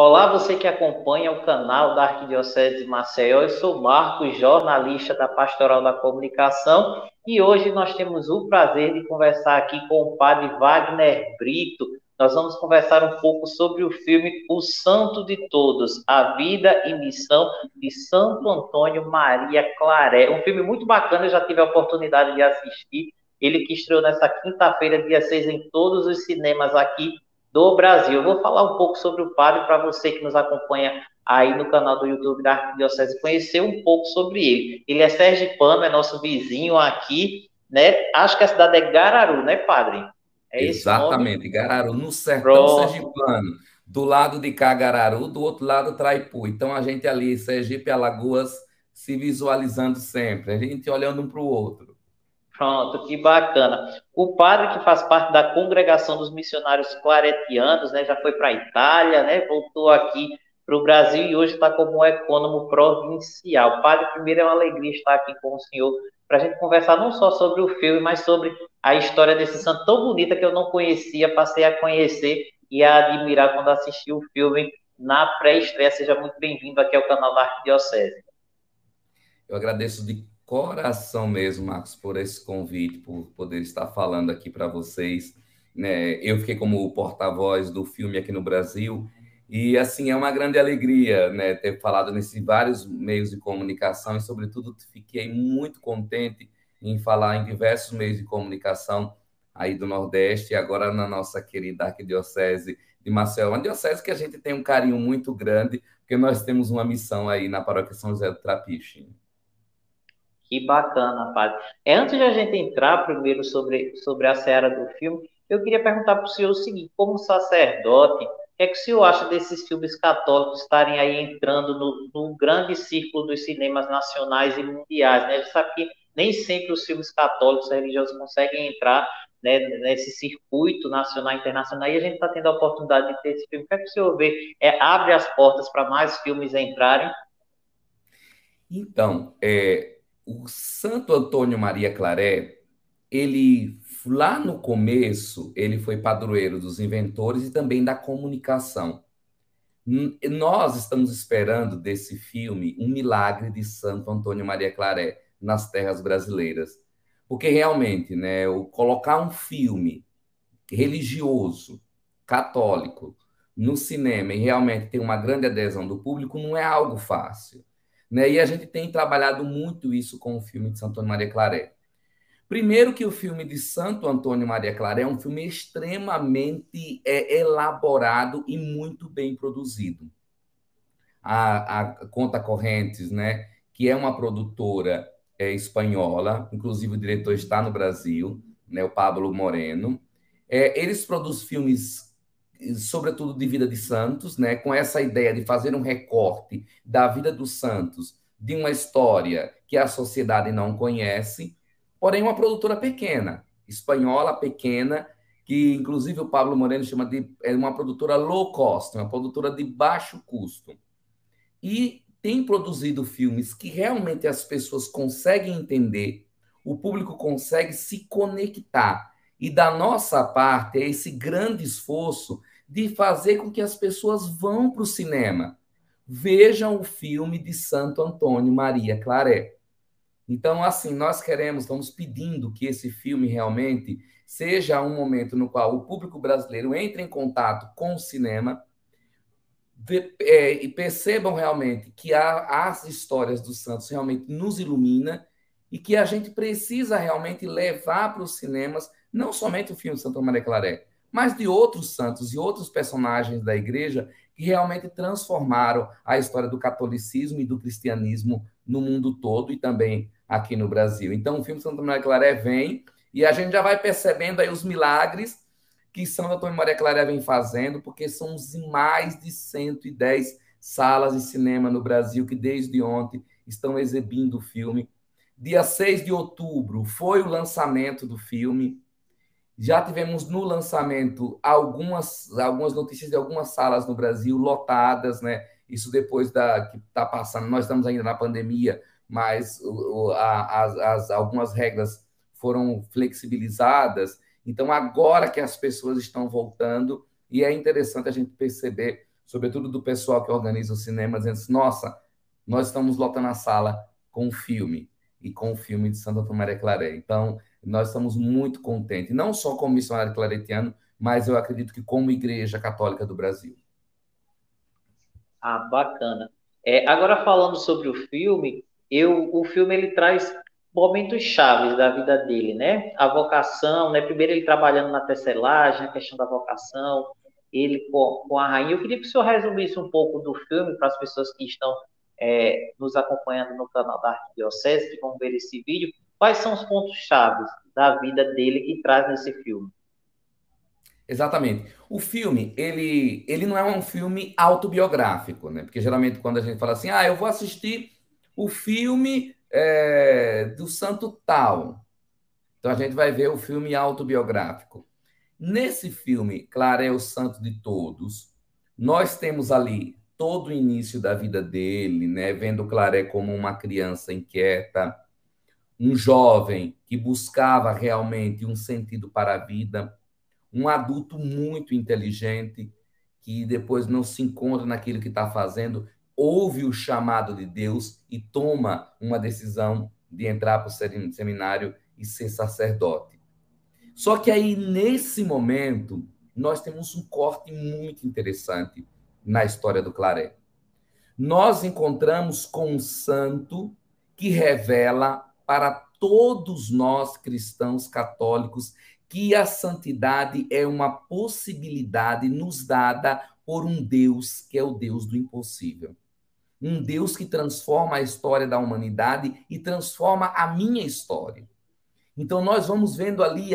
Olá, você que acompanha o canal da Arquidiocese de Maceió. Eu sou Marcos, jornalista da Pastoral da Comunicação, e hoje nós temos o prazer de conversar aqui com o padre Wagner Brito. Nós vamos conversar um pouco sobre o filme O Santo de Todos, a vida e missão de Santo Antônio Maria Claret. Um filme muito bacana, eu já tive a oportunidade de assistir. Ele que estreou nessa quinta-feira, dia 6, em todos os cinemas aqui do Brasil. Eu vou falar um pouco sobre o padre para você que nos acompanha aí no canal do YouTube da Arquidiocese, conhecer um pouco sobre ele. Ele é sergipano, é nosso vizinho aqui, né? Acho que a cidade é Gararu, né, padre? É esse o nome? Exatamente, Gararu, no sertão Pronto. sergipano, do lado de cá, Gararu, do outro lado, Traipu. Então, a gente ali, Sergipe e Alagoas, se visualizando sempre, a gente olhando um para o outro. Pronto, que bacana. O padre que faz parte da congregação dos missionários claretianos, né, já foi para a Itália, né, voltou aqui para o Brasil e hoje está como ecônomo provincial. Padre, primeiro é uma alegria estar aqui com o senhor para a gente conversar não só sobre o filme, mas sobre a história desse santo tão bonita que eu não conhecia, passei a conhecer e a admirar quando assisti o filme na pré-estreia. Seja muito bem-vindo aqui ao canal da Arquidiocese. Eu agradeço de coração mesmo, Marcos, por esse convite, por poder estar falando aqui para vocês. Né? Eu fiquei como porta-voz do filme aqui no Brasil e, assim, é uma grande alegria, né, ter falado nesses vários meios de comunicação e, sobretudo, fiquei muito contente em falar em diversos meios de comunicação aí do Nordeste e agora na nossa querida Arquidiocese de Maceió, uma diocese que a gente tem um carinho muito grande, porque nós temos uma missão aí na paróquia São José do Trapiche. Que bacana, padre. Antes de a gente entrar primeiro sobre a seara do filme, eu queria perguntar para o senhor o seguinte: como sacerdote, o que é que o senhor acha desses filmes católicos estarem aí entrando no grande círculo dos cinemas nacionais e mundiais, né? Ele sabe que nem sempre os filmes católicos religiosos conseguem entrar, né, nesse circuito nacional e internacional, e a gente está tendo a oportunidade de ter esse filme. O que é que o senhor vê? Abre as portas para mais filmes entrarem? Então, o Santo Antônio Maria Claret, ele lá no começo, ele foi padroeiro dos inventores e também da comunicação. Nós estamos esperando desse filme um milagre de Santo Antônio Maria Claret nas terras brasileiras. Porque realmente, né, o colocar um filme religioso, católico, no cinema e realmente tem uma grande adesão do público, não é algo fácil. Né? E a gente tem trabalhado muito isso com o filme de Santo Antônio Maria Claret. Primeiro que o filme de Santo Antônio Maria Claret é um filme extremamente elaborado e muito bem produzido. A Conta Correntes, né, que é uma produtora espanhola, inclusive o diretor está no Brasil, né, o Pablo Moreno. Eles produzem filmes, sobretudo de vida de santos, né, com essa ideia de fazer um recorte da vida dos santos, de uma história que a sociedade não conhece, porém uma produtora pequena, espanhola pequena, que inclusive o Pablo Moreno chama de uma produtora low cost, uma produtora de baixo custo. E tem produzido filmes que realmente as pessoas conseguem entender, o público consegue se conectar. E da nossa parte é esse grande esforço de fazer com que as pessoas vão para o cinema, vejam o filme de Santo Antônio Maria Claret. Então, assim, nós queremos, estamos pedindo que esse filme realmente seja um momento no qual o público brasileiro entre em contato com o cinema, e percebam realmente que as histórias dos santos realmente nos ilumina e que a gente precisa realmente levar para os cinemas não somente o filme de Santa Maria Claret, mas de outros santos e outros personagens da igreja que realmente transformaram a história do catolicismo e do cristianismo no mundo todo e também aqui no Brasil. Então, o filme de Santa Maria Claret vem e a gente já vai percebendo aí os milagres que São Antônio Maria Claret vem fazendo, porque são mais de 110 salas de cinema no Brasil que desde ontem estão exibindo o filme. Dia 6 de outubro foi o lançamento do filme. Já tivemos no lançamento algumas notícias de algumas salas no Brasil lotadas, né? Isso depois da que está passando. Nós estamos ainda na pandemia, mas algumas regras foram flexibilizadas. Então, agora que as pessoas estão voltando, e é interessante a gente perceber, sobretudo do pessoal que organiza o cinema, dizendo assim, nossa, nós estamos lotando a sala com o filme, e com o filme de Santo Antônio Maria Claret. Então, nós estamos muito contentes, não só como missionário claretiano, mas eu acredito que como Igreja Católica do Brasil. Ah, bacana. Agora falando sobre o filme, o filme ele traz momentos chaves da vida dele, né? A vocação, né? Primeiro ele trabalhando na tecelagem, a questão da vocação, ele com a rainha. Eu queria que o senhor resumisse um pouco do filme para as pessoas que estão nos acompanhando no canal da Arquidiocese, que vão ver esse vídeo. Quais são os pontos chaves da vida dele que traz nesse filme? Exatamente. O filme, ele não é um filme autobiográfico, né? Porque geralmente quando a gente fala assim, eu vou assistir o filme do santo tal. Então a gente vai ver o filme autobiográfico. Nesse filme, Clara é o santo de todos. Nós temos ali todo o início da vida dele, né? Vendo Claré como uma criança inquieta, um jovem que buscava realmente um sentido para a vida, um adulto muito inteligente que depois não se encontra naquilo que está fazendo, ouve o chamado de Deus e toma uma decisão de entrar para o seminário e ser sacerdote. Só que aí, nesse momento, nós temos um corte muito interessante na história do Claré. Nós encontramos com um santo que revela para todos nós cristãos católicos que a santidade é uma possibilidade nos dada por um Deus que é o Deus do impossível. Um Deus que transforma a história da humanidade e transforma a minha história. Então, nós vamos vendo ali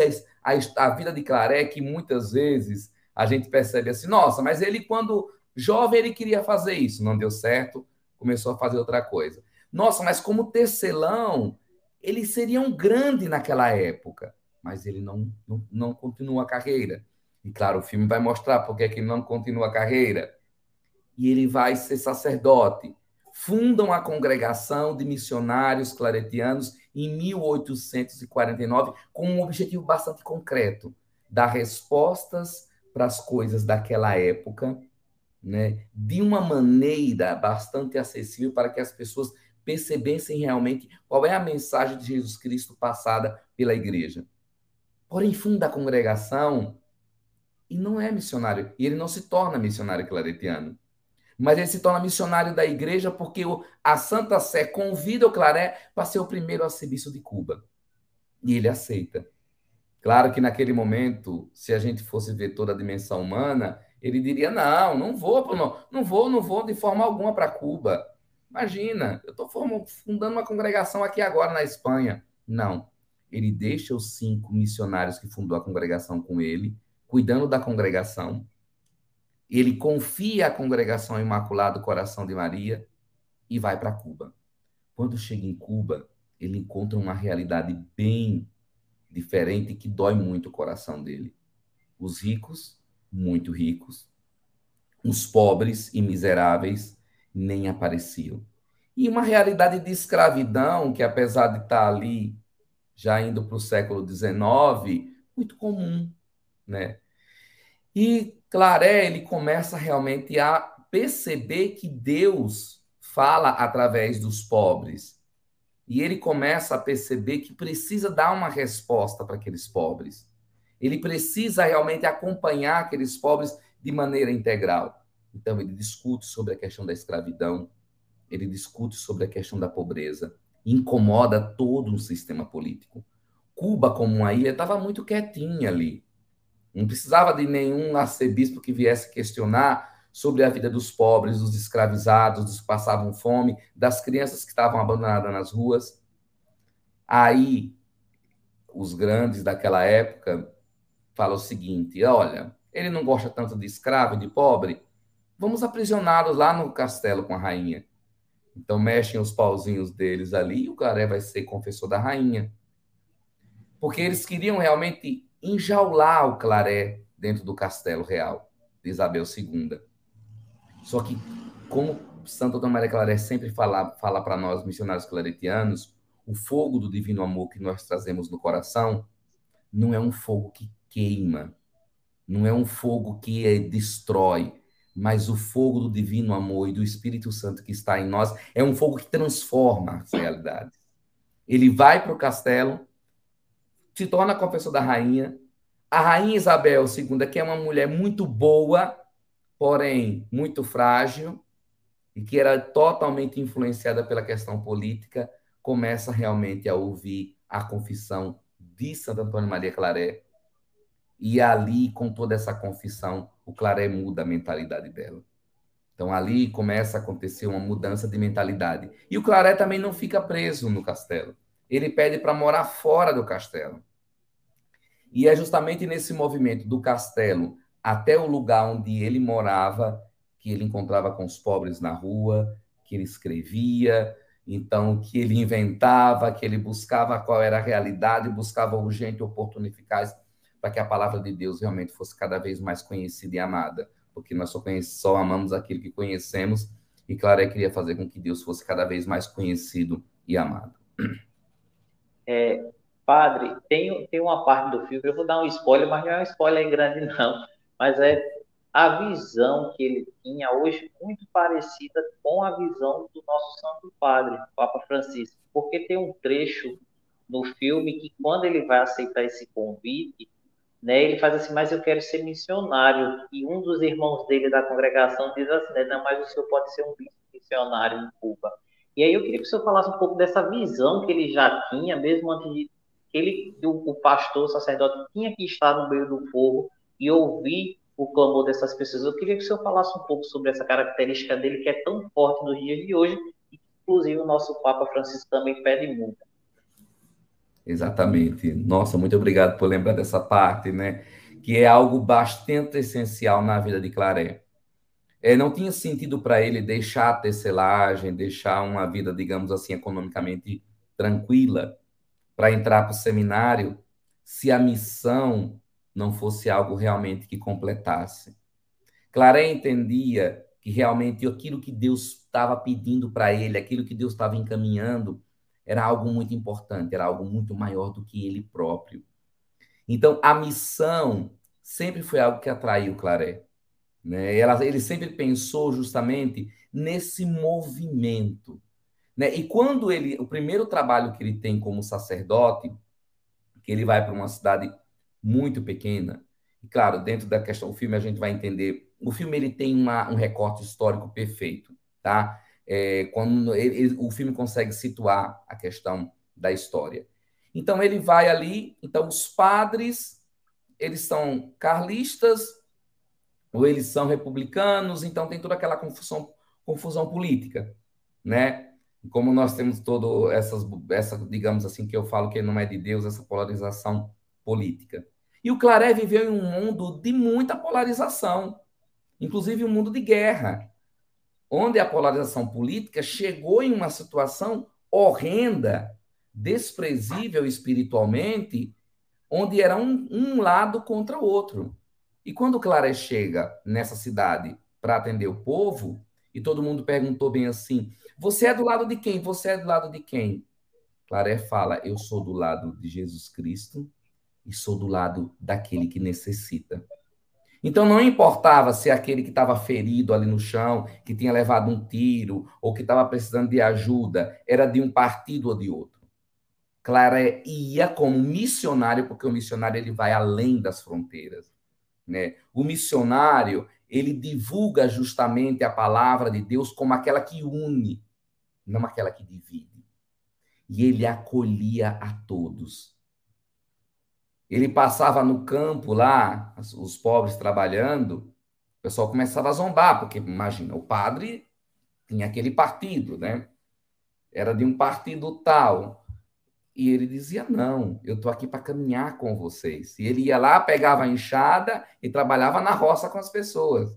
a vida de Claré, que muitas vezes a gente percebe assim, nossa, mas ele, quando jovem, ele queria fazer isso, não deu certo, começou a fazer outra coisa. Nossa, mas como tecelão, ele seria um grande naquela época, mas ele não continua a carreira. E claro, o filme vai mostrar por que ele não continua a carreira. E ele vai ser sacerdote. Fundam a congregação de missionários claretianos em 1849, com um objetivo bastante concreto: dar respostas para as coisas daquela época, né, de uma maneira bastante acessível para que as pessoas percebessem realmente qual é a mensagem de Jesus Cristo passada pela igreja. Porém, funda a congregação e não é missionário, e ele não se torna missionário claretiano, mas ele se torna missionário da igreja porque a Santa Sé convida o Claré para ser o primeiro arcebispo de Cuba. E ele aceita. Claro que naquele momento, se a gente fosse ver toda a dimensão humana, ele diria: não vou, não vou de forma alguma para Cuba. Imagina, eu estou fundando uma congregação aqui agora na Espanha. Não. Ele deixa os 5 missionários que fundou a congregação com ele, cuidando da congregação. Ele confia a congregação Imaculado Coração de Maria e vai para Cuba. Quando chega em Cuba, ele encontra uma realidade bem diferente que dói muito o coração dele. Os ricos, muito ricos, os pobres e miseráveis nem apareciam. E uma realidade de escravidão que, apesar de estar ali já indo para o século XIX, muito comum, né? E Claré, ele começa realmente a perceber que Deus fala através dos pobres. E ele começa a perceber que precisa dar uma resposta para aqueles pobres. Ele precisa realmente acompanhar aqueles pobres de maneira integral. Então, ele discute sobre a questão da escravidão, ele discute sobre a questão da pobreza, incomoda todo um sistema político. Cuba, como uma ilha, estava muito quietinha ali. Não precisava de nenhum arcebispo que viesse questionar sobre a vida dos pobres, dos escravizados, dos que passavam fome, das crianças que estavam abandonadas nas ruas. Aí, os grandes daquela época falam o seguinte: olha, ele não gosta tanto de escravo e de pobre, vamos aprisioná-los lá no castelo com a rainha. Então, mexem os pauzinhos deles ali e o Claré vai ser confessor da rainha. Porque eles queriam realmente enjaular o Claré dentro do castelo real de Isabel II. Só que, como Santo Antônio Maria Claré sempre fala para nós, missionários claretianos, o fogo do divino amor que nós trazemos no coração não é um fogo que queima, não é um fogo que destrói, mas o fogo do divino amor e do Espírito Santo que está em nós é um fogo que transforma as realidades. Ele vai para o castelo, se torna confessor da rainha. A rainha Isabel II, que é uma mulher muito boa, porém muito frágil, e que era totalmente influenciada pela questão política, começa realmente a ouvir a confissão de Santo Antônio Maria Claret. E ali, com toda essa confissão, o Claret muda a mentalidade dela. Então, ali começa a acontecer uma mudança de mentalidade. E o Claret também não fica preso no castelo. Ele pede para morar fora do castelo. E é justamente nesse movimento do castelo até o lugar onde ele morava que ele encontrava com os pobres na rua, que ele escrevia, então que ele inventava, que ele buscava qual era a realidade, buscava urgente oportunificais para que a palavra de Deus realmente fosse cada vez mais conhecida e amada, porque nós só amamos aquilo que conhecemos, e Claret queria fazer com que Deus fosse cada vez mais conhecido e amado. Padre, tem uma parte do filme, eu vou dar um spoiler, mas não é um spoiler grande, não. Mas é a visão que ele tinha hoje muito parecida com a visão do nosso Santo Padre, Papa Francisco. Porque tem um trecho no filme que, quando ele vai aceitar esse convite, né, ele faz assim, mas eu quero ser missionário. E um dos irmãos dele da congregação diz assim, né, não, mas o senhor pode ser um missionário em Cuba. E aí eu queria que o senhor falasse um pouco dessa visão que ele já tinha, mesmo antes de que o pastor, o sacerdote, tinha que estar no meio do povo e ouvir o clamor dessas pessoas. Eu queria que o senhor falasse um pouco sobre essa característica dele, que é tão forte nos dias de hoje, e que, inclusive, o nosso Papa Francisco também pede muito. Exatamente. Nossa, muito obrigado por lembrar dessa parte, né? Que é algo bastante essencial na vida de Claret. Não tinha sentido para ele deixar a tecelagem, deixar uma vida, digamos assim, economicamente tranquila, para entrar para o seminário, se a missão não fosse algo realmente que completasse. Claret entendia que realmente aquilo que Deus estava pedindo para ele, aquilo que Deus estava encaminhando, era algo muito importante, era algo muito maior do que ele próprio. Então, a missão sempre foi algo que atraiu Claret, né? Ele sempre pensou justamente nesse movimento, né? E quando o primeiro trabalho que ele tem como sacerdote, que ele vai para uma cidade muito pequena, e claro, dentro da questão do filme a gente vai entender, o filme ele tem um recorte histórico perfeito, tá? Quando o filme consegue situar a questão da história. Então ele vai ali, então os padres, eles são carlistas ou eles são republicanos, então tem toda aquela confusão política, né? Como nós temos todo essa, digamos assim, que eu falo que não é de Deus, essa polarização política. E o Claret viveu em um mundo de muita polarização, inclusive um mundo de guerra, onde a polarização política chegou em uma situação horrenda, desprezível espiritualmente, onde era um lado contra o outro. E quando Claret chega nessa cidade para atender o povo, e todo mundo perguntou bem assim: você é do lado de quem? Você é do lado de quem? Claret fala: eu sou do lado de Jesus Cristo e sou do lado daquele que necessita. Então não importava se aquele que estava ferido ali no chão, que tinha levado um tiro, ou que estava precisando de ajuda, era de um partido ou de outro. Claret ia como missionário, porque o missionário ele vai além das fronteiras, né? O missionário, ele divulga justamente a palavra de Deus como aquela que une, não aquela que divide. E ele acolhia a todos. Ele passava no campo lá, os pobres trabalhando, o pessoal começava a zombar, porque imagina, o padre tinha aquele partido, né? Era de um partido tal. E ele dizia: não, eu estou aqui para caminhar com vocês. E ele ia lá, pegava a enxada e trabalhava na roça com as pessoas,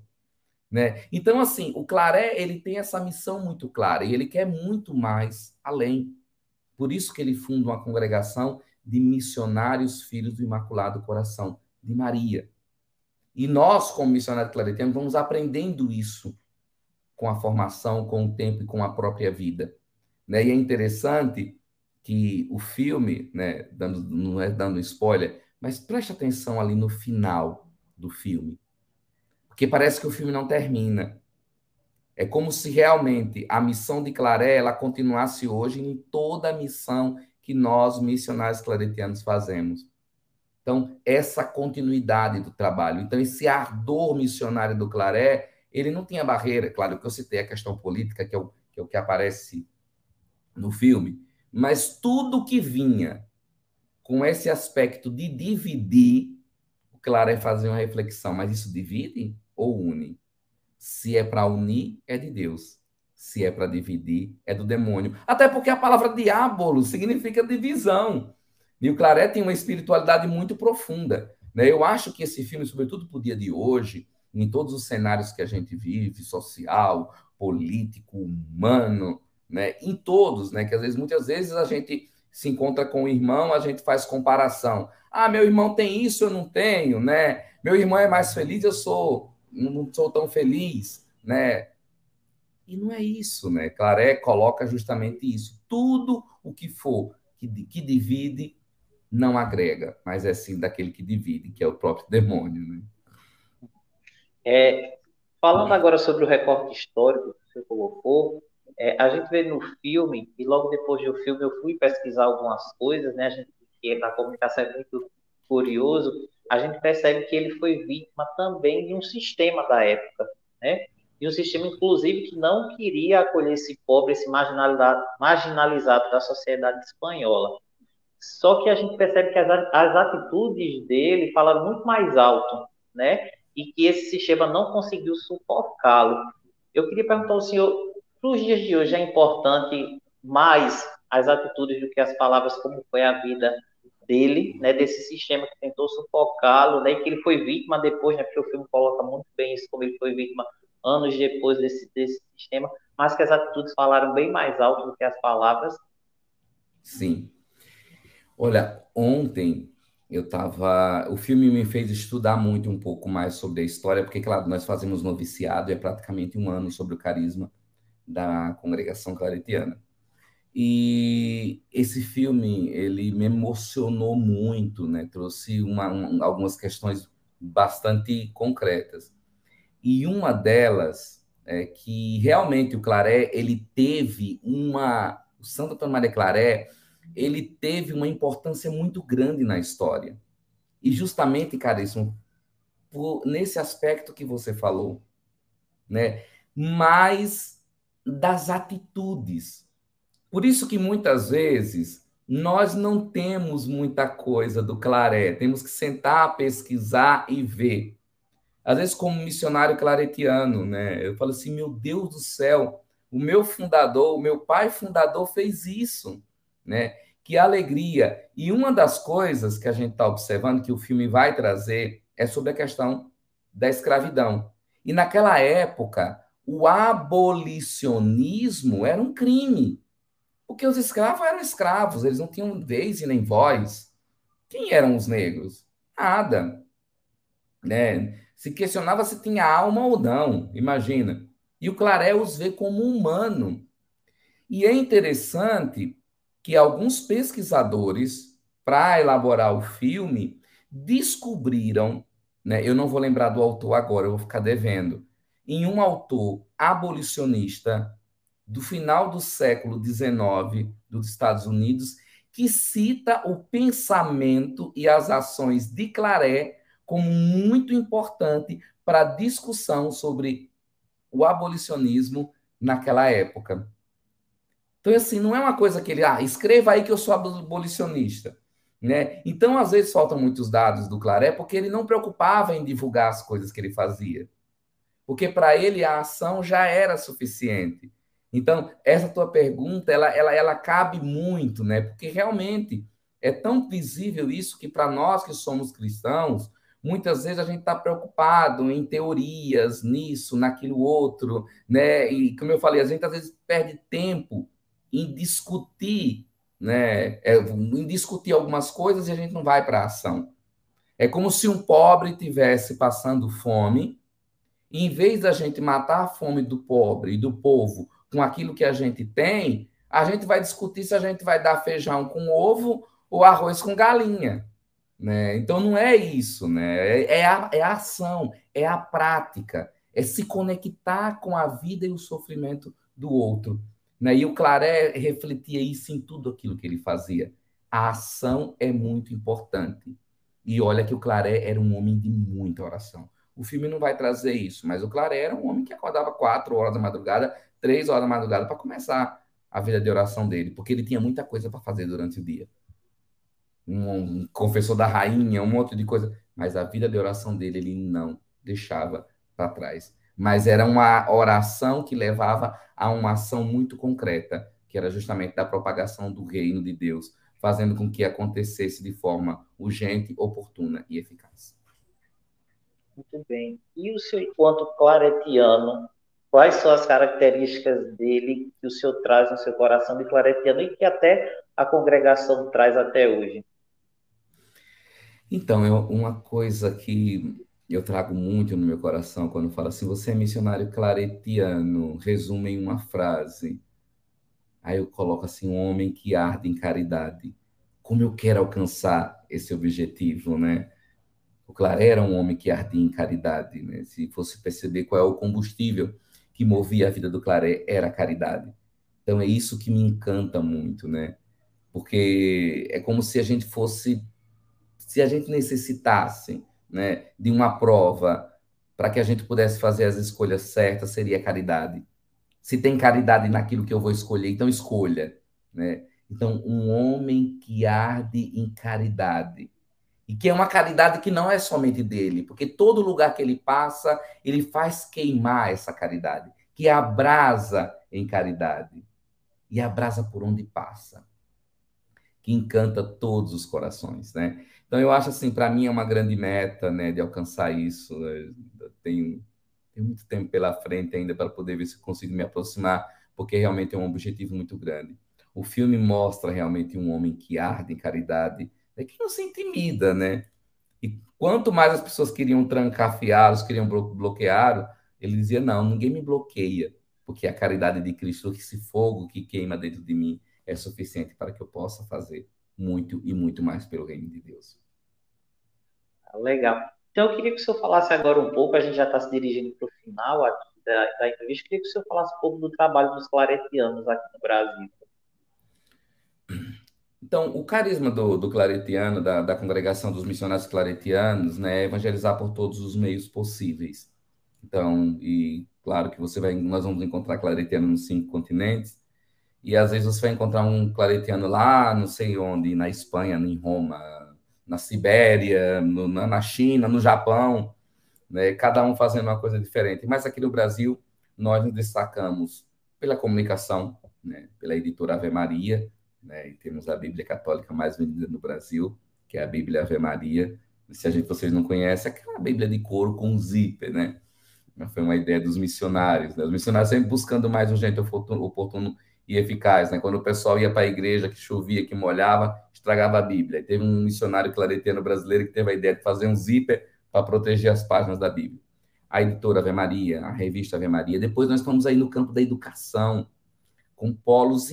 né? Então, assim, o Claret, ele tem essa missão muito clara e ele quer muito mais além. Por isso que ele funda uma congregação de missionários filhos do Imaculado Coração de Maria. E nós, como missionários claretianos, vamos aprendendo isso com a formação, com o tempo e com a própria vida, né? E é interessante que o filme, né, não é dando spoiler, mas preste atenção ali no final do filme. porque parece que o filme não termina. É como se realmente a missão de Claré ela continuasse hoje em toda a missão que nós, missionários claretianos, fazemos. Então, essa continuidade do trabalho. Então, esse ardor missionário do Claré, ele não tinha barreira. Claro que eu citei a questão política, que é o que aparece no filme, mas tudo que vinha com esse aspecto de dividir, o Claré fazia uma reflexão, mas isso divide ou une? Se é para unir, é de Deus. Se é para dividir, é do demônio. Até porque a palavra diabo significa divisão. E o Claret tem uma espiritualidade muito profunda. Né? Eu acho que esse filme, sobretudo para o dia de hoje, em todos os cenários que a gente vive, social, político, humano, né? Em todos, né? Que às vezes, muitas vezes a gente se encontra com o irmão, a gente faz comparação. Ah, meu irmão tem isso, eu não tenho, né? Meu irmão é mais feliz, não sou tão feliz, né? E não é isso, né? Claré coloca justamente isso. Tudo o que for que divide não agrega, mas é sim daquele que divide, que é o próprio demônio, né? Falando agora sobre o recorte histórico que você colocou, a gente vê no filme, e logo depois do filme eu fui pesquisar algumas coisas, né? A gente que na comunicação é muito curioso, a gente percebe que ele foi vítima também de um sistema da época, né? De um sistema, inclusive, que não queria acolher esse pobre, esse marginalizado da sociedade espanhola. Só que a gente percebe que as atitudes dele falaram muito mais alto, né? E que esse sistema não conseguiu sufocá-lo. Eu queria perguntar ao senhor, para os dias de hoje é importante mais as atitudes do que as palavras, como foi a vida dele, né? Desse sistema que tentou sufocá-lo, né? E que ele foi vítima depois, né? Porque o filme coloca muito bem isso, como ele foi vítima anos depois desse sistema, mas que as atitudes falaram bem mais alto do que as palavras. Sim. Olha, ontem eu estava. O filme me fez estudar muito um pouco mais sobre a história, porque, claro, nós fazemos noviciado e é praticamente um ano sobre o carisma da congregação claretiana. E esse filme, ele me emocionou muito, né? Trouxe algumas questões bastante concretas. E uma delas é que realmente o Claré, ele teve uma... O Santo Antônio Maria Claré, ele teve uma importância muito grande na história. E justamente, caríssimo, nesse aspecto que você falou, né? Mais das atitudes. Por isso que muitas vezes nós não temos muita coisa do Claré, temos que sentar, pesquisar e ver. Às vezes, como missionário claretiano, né? Eu falo assim, meu Deus do céu, o meu fundador, o meu pai fundador fez isso, né? Que alegria. E uma das coisas que a gente está observando, que o filme vai trazer, é sobre a questão da escravidão. E naquela época, o abolicionismo era um crime, porque os escravos eram escravos, eles não tinham vez e nem voz. Quem eram os negros? Nada, né? Se questionava se tinha alma ou não, imagina. E o Claré os vê como humano. E é interessante que alguns pesquisadores, para elaborar o filme, descobriram, né, eu não vou lembrar do autor agora, eu vou ficar devendo, em um autor abolicionista do final do século XIX dos Estados Unidos, que cita o pensamento e as ações de Claré como muito importante para a discussão sobre o abolicionismo naquela época. Então, assim, não é uma coisa que ele, escreva aí que eu sou abolicionista. Né? Então, às vezes, faltam muitos dados do Claré, porque ele não preocupava em divulgar as coisas que ele fazia. Porque para ele a ação já era suficiente. Então, essa tua pergunta, ela cabe muito, né? Porque realmente é tão visível isso que para nós que somos cristãos, muitas vezes a gente está preocupado em teorias, nisso, naquilo outro, né? E como eu falei, a gente às vezes perde tempo em discutir, né? Em discutir algumas coisas e a gente não vai para a ação. É como se um pobre tivesse passando fome e em vez da gente matar a fome do pobre e do povo com aquilo que a gente tem, a gente vai discutir se a gente vai dar feijão com ovo ou arroz com galinha. Né? Então não é isso, né? É a ação, é a prática, é se conectar com a vida e o sofrimento do outro. Né? E o Claret refletia isso em tudo aquilo que ele fazia. A ação é muito importante. E olha que o Claret era um homem de muita oração. O filme não vai trazer isso, mas o Claret era um homem que acordava 4 horas da madrugada, 3 horas da madrugada para começar a vida de oração dele, porque ele tinha muita coisa para fazer durante o dia. Um confessor da rainha, um monte de coisa, mas a vida de oração dele ele não deixava para trás. Mas era uma oração que levava a uma ação muito concreta, que era justamente da propagação do reino de Deus, fazendo com que acontecesse de forma urgente, oportuna e eficaz. Muito bem. E o senhor, enquanto claretiano, quais são as características dele que o senhor traz no seu coração de claretiano e que até a congregação traz até hoje? Então, uma coisa que eu trago muito no meu coração quando falo assim, você é missionário claretiano, resume em uma frase. Aí eu coloco assim, um homem que arde em caridade. Como eu quero alcançar esse objetivo, né? O Claret era um homem que ardia em caridade, né? Se fosse perceber qual é o combustível que movia a vida do Claret, era a caridade. Então é isso que me encanta muito, né? Porque é como se a gente fosse, se a gente necessitasse, né, de uma prova para que a gente pudesse fazer as escolhas certas, seria a caridade. Se tem caridade naquilo que eu vou escolher, então escolha, né? Então, um homem que arde em caridade. E que é uma caridade que não é somente dele, porque todo lugar que ele passa, ele faz queimar essa caridade, que abrasa em caridade. E abrasa por onde passa, que encanta todos os corações, né? Então, eu acho assim, para mim é uma grande meta, né, de alcançar isso. Né? Tenho muito tempo pela frente ainda para poder ver se eu consigo me aproximar, porque realmente é um objetivo muito grande. O filme mostra realmente um homem que arde em caridade, é que não se intimida, né? E quanto mais as pessoas queriam trancafiá-los, queriam bloqueá-lo, ele dizia: não, ninguém me bloqueia, porque a caridade de Cristo, esse fogo que queima dentro de mim, é suficiente para que eu possa fazer muito e muito mais pelo reino de Deus. Legal. Então, eu queria que o senhor falasse agora um pouco, a gente já está se dirigindo para o final aqui da entrevista, eu queria que o senhor falasse um pouco do trabalho dos claretianos aqui no Brasil. Então, o carisma do claretiano, da congregação dos missionários claretianos, né, é evangelizar por todos os meios possíveis. Então, e claro que nós vamos encontrar claretiano nos 5 continentes, e às vezes você vai encontrar um claretiano lá, não sei onde, na Espanha, em Roma, na Sibéria, na China, no Japão, né, cada um fazendo uma coisa diferente. Mas aqui no Brasil, nós nos destacamos pela comunicação, né, pela editora Ave Maria, né, e temos a Bíblia Católica mais vendida no Brasil, que é a Bíblia Ave Maria. Se vocês não conhecem, é aquela Bíblia de couro com zíper, né? Foi uma ideia dos missionários, né? Os missionários sempre buscando mais um jeito oportuno e eficaz, né? Quando o pessoal ia para a igreja, que chovia, que molhava, estragava a Bíblia. Teve um missionário claretiano brasileiro que teve a ideia de fazer um zíper para proteger as páginas da Bíblia. A editora Ave Maria, a revista Ave Maria. Depois nós estamos aí no campo da educação, com polos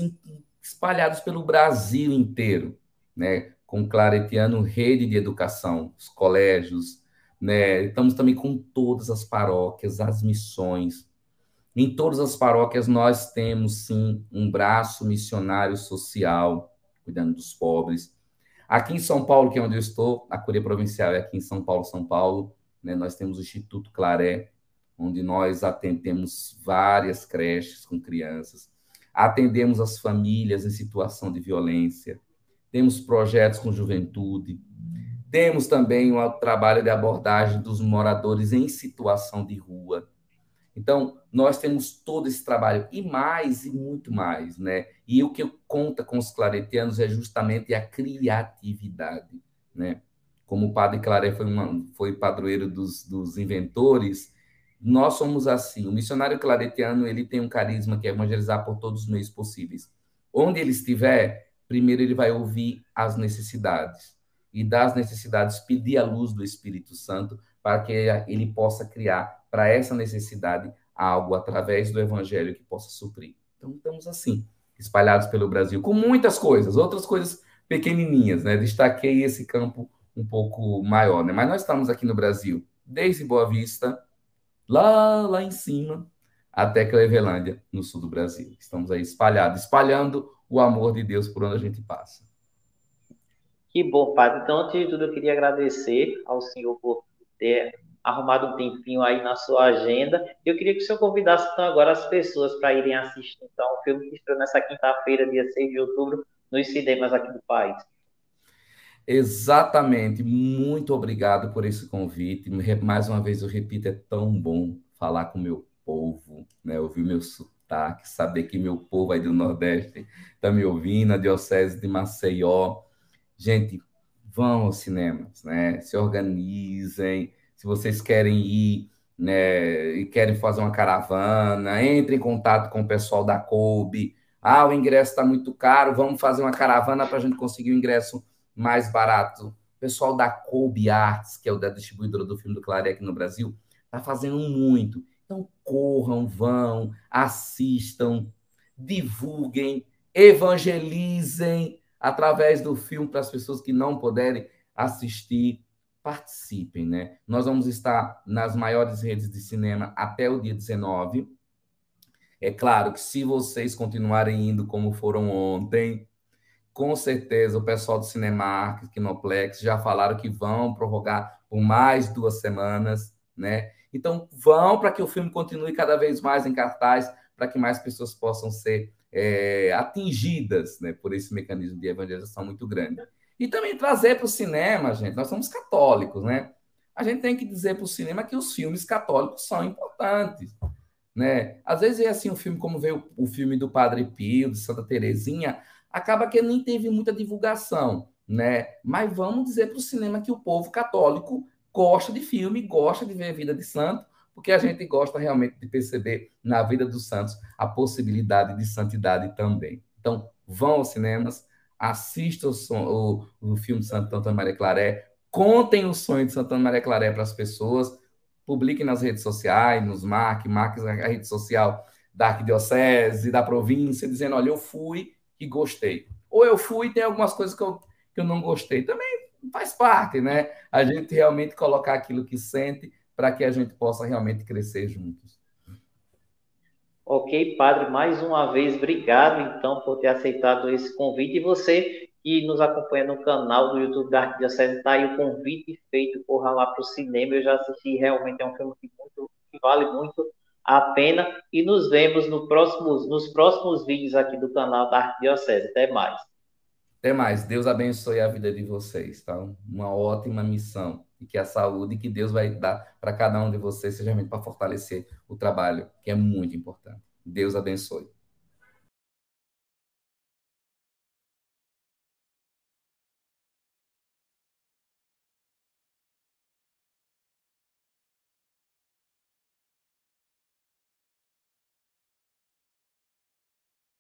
espalhados pelo Brasil inteiro, né? Com Claretiano Rede de Educação, os colégios, né? Estamos também com todas as paróquias, as missões. Em todas as paróquias nós temos, sim, um braço missionário social, cuidando dos pobres. Aqui em São Paulo, que é onde eu estou, a Curia Provincial é aqui em São Paulo, né? Nós temos o Instituto Claret, onde nós atendemos várias creches com crianças, atendemos as famílias em situação de violência, temos projetos com juventude, temos também o trabalho de abordagem dos moradores em situação de rua. Então, nós temos todo esse trabalho e mais e muito mais, né? E o que conta com os claretianos é justamente a criatividade, né? Como o padre Claret foi padroeiro dos inventores, nós somos assim. O missionário claretiano, ele tem um carisma que é evangelizar por todos os meios possíveis. Onde ele estiver, primeiro ele vai ouvir as necessidades e das necessidades pedir a luz do Espírito Santo para que ele possa criar para essa necessidade algo através do evangelho que possa suprir. Então, estamos assim, espalhados pelo Brasil, com muitas coisas, outras coisas pequenininhas, né? Destaquei esse campo um pouco maior, né? Mas nós estamos aqui no Brasil, desde Boa Vista, lá em cima, até Clevelândia, no sul do Brasil. Estamos aí espalhados, espalhando o amor de Deus por onde a gente passa. Que bom, padre. Então, antes de tudo, eu queria agradecer ao senhor por ter arrumado um tempinho aí na sua agenda. Eu queria que o senhor convidasse então agora as pessoas para irem assistir então o filme que estreou nessa quinta-feira, dia 6 de outubro, nos cinemas aqui do país. Exatamente. Muito obrigado por esse convite. Mais uma vez eu repito, é tão bom falar com o meu povo, né? Ouvir meu sotaque, saber que meu povo aí do Nordeste está me ouvindo, a Diocese de Maceió. Gente, vão aos cinemas, né? Se organizem. Se vocês querem ir, né, e querem fazer uma caravana, entre em contato com o pessoal da Coube. Ah, o ingresso está muito caro, vamos fazer uma caravana para a gente conseguir o ingresso mais barato. O pessoal da Kobe Arts, que é o da distribuidora do filme do Clare aqui no Brasil, está fazendo muito. Então, corram, vão, assistam, divulguem, evangelizem através do filme para as pessoas que não puderem assistir. Participem, né? Nós vamos estar nas maiores redes de cinema até o dia 19. É claro que se vocês continuarem indo como foram ontem, com certeza, o pessoal do Cinemark, Kinoplex, já falaram que vão prorrogar por mais 2 semanas, né? Então, vão para que o filme continue cada vez mais em cartaz, para que mais pessoas possam ser atingidas, né, por esse mecanismo de evangelização muito grande. E também trazer para o cinema, gente, nós somos católicos, né? A gente tem que dizer para o cinema que os filmes católicos são importantes, né? Às vezes é assim um filme como veio o filme do Padre Pio, de Santa Terezinha, acaba que nem teve muita divulgação, né? Mas vamos dizer para o cinema que o povo católico gosta de filme, gosta de ver a vida de santo, porque a gente gosta realmente de perceber na vida dos santos a possibilidade de santidade também. Então, vão aos cinemas, assistam o filme de Santo Antônio Maria Claré, contem o sonho de Santo Antônio Maria Claré para as pessoas, publiquem nas redes sociais, marque a rede social da arquidiocese, da província, dizendo, olha, eu fui e gostei. Ou eu fui e tem algumas coisas que eu não gostei. Também faz parte, né? A gente realmente colocar aquilo que sente para que a gente possa realmente crescer juntos. Ok, padre, mais uma vez, obrigado então por ter aceitado esse convite. E você que nos acompanha no canal do YouTube da Arquidiocese, está aí o convite feito, corra lá para o cinema. Eu já assisti, realmente é um filme que vale muito a pena. E nos vemos no nos próximos vídeos aqui do canal da Arquidiocese. Até mais. Até mais. Deus abençoe a vida de vocês, tá? Uma ótima missão. E que a saúde que Deus vai dar para cada um de vocês seja realmente para fortalecer o trabalho, que é muito importante. Deus abençoe.